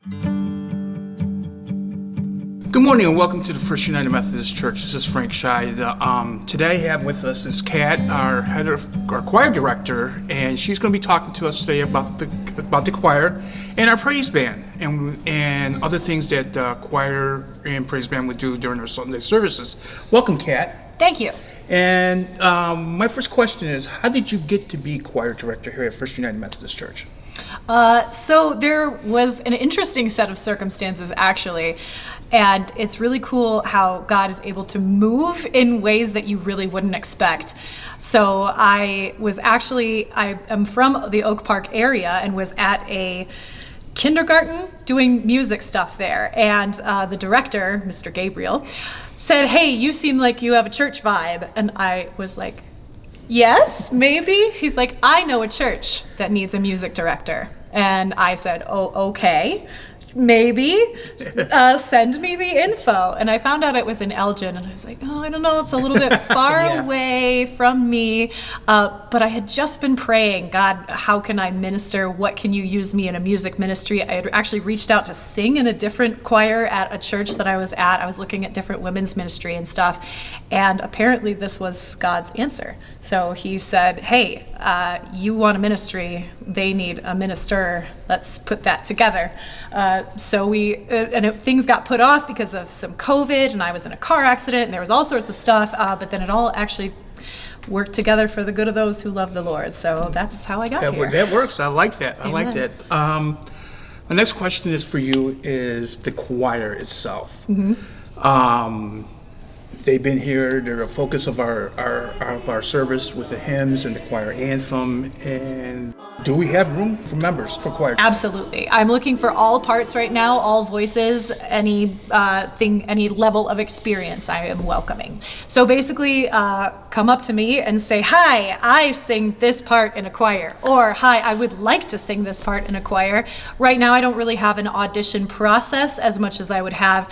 Good morning and welcome to the First United Methodist Church. This is Frank Scheid. Today I have with us is Kat, our choir director, and she's going to be talking to us today about the choir and our praise band and other things that choir and praise band would do during our Sunday services. Welcome, Kat. Thank you. And my first question is, how did you get to be choir director here at First United Methodist Church? So there was an interesting set of circumstances, actually, and it's really cool how God is able to move in ways that you really wouldn't expect. So I am from the Oak Park area and was at a kindergarten doing music stuff there, and the director, Mr. Gabriel, said, "Hey, you seem like you have a church vibe," and I was like, "Yes, maybe." He's like, "I know a church that needs a music director." And I said, "Oh, okay, maybe. Send me the info." And I found out it was in Elgin, and I was like, "Oh, I don't know, it's a little bit far away from me." But I had just been praying, "God, how can I minister? What can you use me in a music ministry?" I had actually reached out to sing in a different choir at a church that I was at. I was looking at different women's ministry and stuff. And apparently this was God's answer. So he said, "Hey, you want a ministry, they need a minister. Let's put that together." So things got put off because of some COVID, and I was in a car accident, and there was all sorts of stuff, but then it all actually worked together for the good of those who love the Lord. So that's how I got here. That works. I like that. Amen. I like that. My next question is for you is the choir itself. Mm-hmm. They've been here. They're a focus of our service with the hymns and the choir anthem. And do we have room for members for choir? Absolutely. I'm looking for all parts right now, all voices, any level of experience I am welcoming. So basically, come up to me and say, "Hi, I sing this part in a choir," or "Hi, I would like to sing this part in a choir." Right now, I don't really have an audition process as much as I would have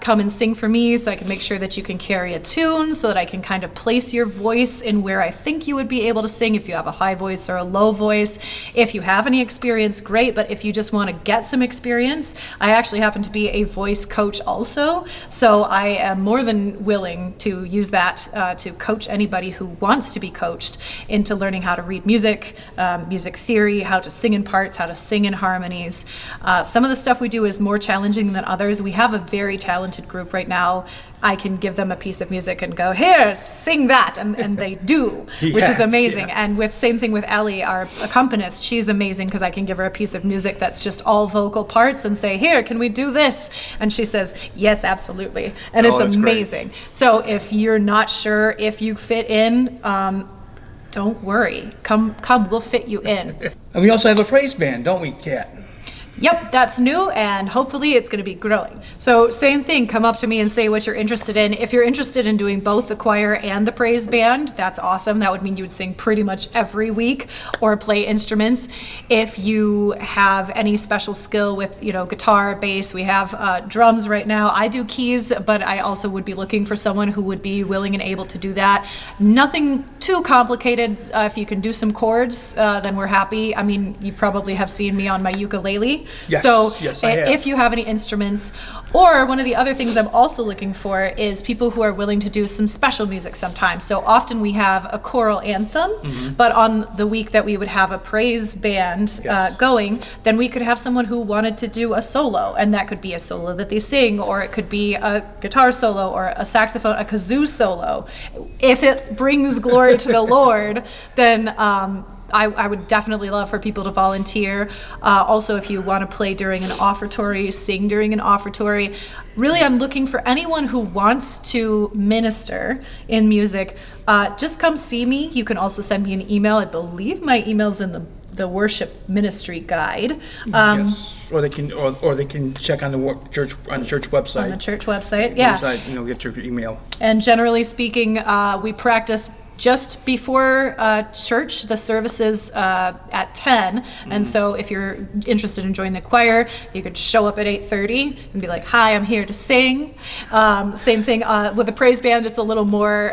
come and sing for me, so I can make sure that you can carry a tune, so that I can kind of place your voice in where I think you would be able to sing if you have a high voice or a low voice. If you have any experience, great, but if you just want to get some experience, I actually happen to be a voice coach also, so I am more than willing to use that to coach anybody who wants to be coached into learning how to read music, music theory, how to sing in parts, how to sing in harmonies. Some of the stuff we do is more challenging than others. We have a very talented group right now. I can give them a piece of music and go, "Here, sing that," and they do, which is amazing. Yeah. And same thing with Ellie, our accompanist. She's amazing because I can give her a piece of music that's just all vocal parts and say, "Here, can we do this?" And she says, "Yes, absolutely." And it's amazing. Great. So if you're not sure if you fit in, don't worry. Come, we'll fit you in. And we also have a praise band, don't we, Kat? Yep, that's new, and hopefully it's going to be growing. So same thing, come up to me and say what you're interested in. If you're interested in doing both the choir and the praise band, that's awesome. That would mean you would sing pretty much every week or play instruments. If you have any special skill with, guitar, bass, we have drums right now. I do keys, but I also would be looking for someone who would be willing and able to do that. Nothing too complicated. If you can do some chords, then we're happy. I mean, you probably have seen me on my ukulele. Yes, so yes, I have. If you have any instruments, or one of the other things I'm also looking for is people who are willing to do some special music sometimes. So often we have a choral anthem, but on the week that we would have a praise band going, then we could have someone who wanted to do a solo, and that could be a solo that they sing, or it could be a guitar solo, or a saxophone, a kazoo solo. If it brings glory to the Lord, then I would definitely love for people to volunteer. Also, if you want to play during an offertory, sing during an offertory. Really, I'm looking for anyone who wants to minister in music. Just come see me. You can also send me an email. I believe my email's in the worship ministry guide. Yes. Or they can check on the church website. On the church website, yeah. Website, get your email. And generally speaking, we practice just before church, the services at 10. And so if you're interested in joining the choir, you could show up at 8:30 and be like, "Hi, I'm here to sing." Same thing with the praise band. It's a little more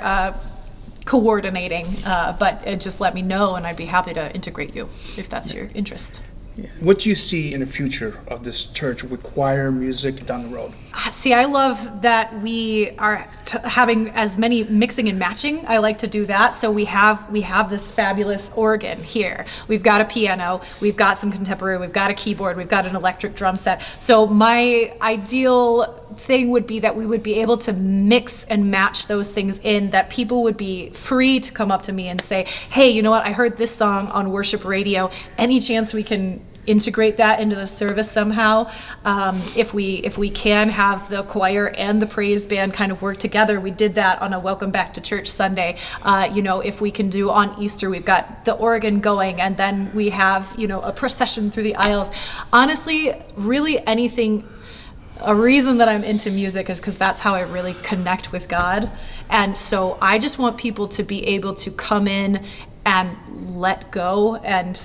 coordinating, but just let me know and I'd be happy to integrate you if that's your interest. What do you see in the future of this church with choir, music down the road? See, I love that we are having as many mixing and matching. I like to do that. So we have this fabulous organ here. We've got a piano, we've got some contemporary, we've got a keyboard, we've got an electric drum set. So my ideal thing would be that we would be able to mix and match those things in, that people would be free to come up to me and say, hey, you know what, I heard this song on worship radio. Any chance we can integrate that into the service somehow? If we can have the choir and the praise band kind of work together. We did that on a Welcome Back to Church Sunday. If we can do on Easter, we've got the organ going, and then we have, a procession through the aisles. Honestly, really anything. A reason that I'm into music is because that's how I really connect with God. And so I just want people to be able to come in and let go and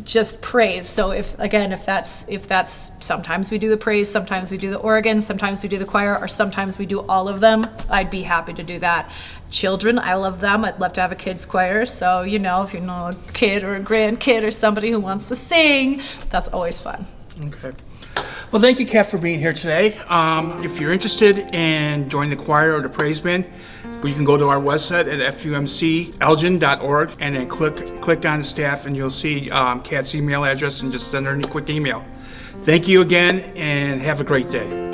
just praise. So if that's sometimes we do the praise, sometimes we do the organ, sometimes we do the choir, or sometimes we do all of them, I'd be happy to do that. Children, I love them. I'd love to have a kids choir. So, if you know a kid or a grandkid or somebody who wants to sing, that's always fun. Okay. Well, thank you, Kat, for being here today. If you're interested in joining the choir or the praise band, you can go to our website at FUMCElgin.org and then click on staff, and you'll see Kat's email address, and just send her a quick email. Thank you again, and have a great day.